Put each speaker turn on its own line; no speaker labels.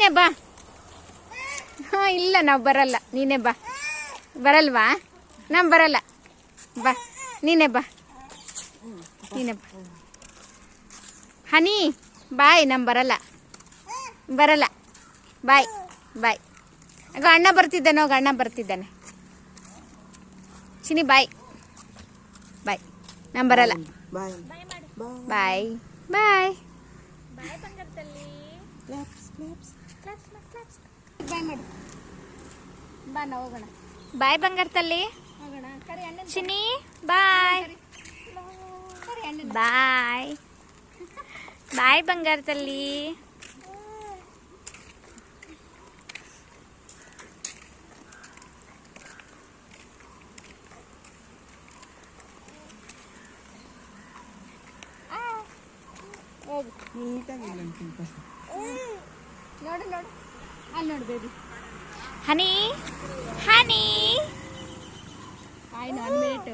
ನೀನೇ ಬಾ. ಹಾಂ ಇಲ್ಲ ನಾವು ಬರಲ್ಲ, ನೀನೇ ಬಾ. ಬರಲ್ವಾ? ನಾವು ಬರಲ್ಲ, ಬಾ ನೀನೇ ಬಾ. ನೀನೇ ಬಾ. ಹನಿ ಬಾಯ್, ನಮ್ಮ ಬರಲ್ಲ ಬರಲ್ಲ. ಬಾಯ್ ಬಾಯ್. ಆಗ ಅಣ್ಣ ಬರ್ತಿದ್ದಾನೆ, ಹೋಗ ಅಣ್ಣ ಬರ್ತಿದ್ದಾನೆ. ಚಿನಿ ಬಾಯ್ ಬಾಯ್. ನಾನು ಬರಲ್ಲ. ಬಾಯ್ ಬಾಯ್ ಬಾಯ್. ಬಾಯ್ ಮಾಡಿ ಬಾ, ನಾವು ಹೋಗೋಣ. ಬಾಯ್ ಬಂಗಾರ ತಲ್ಲಿ. ಚಿನಿ ಬಾಯ್ ಬಾಯ್ ಬಾಯ್ ಬಂಗಾರ ತಲ್ಲಿ. ನೋಡು ನೋಡು ಅಲ್ಲಿ ನೋಡು ಬೇಬಿ. ಹನಿ ಹನಿ. ಆಯ್ತು 1 ಮಿನಿಟ್.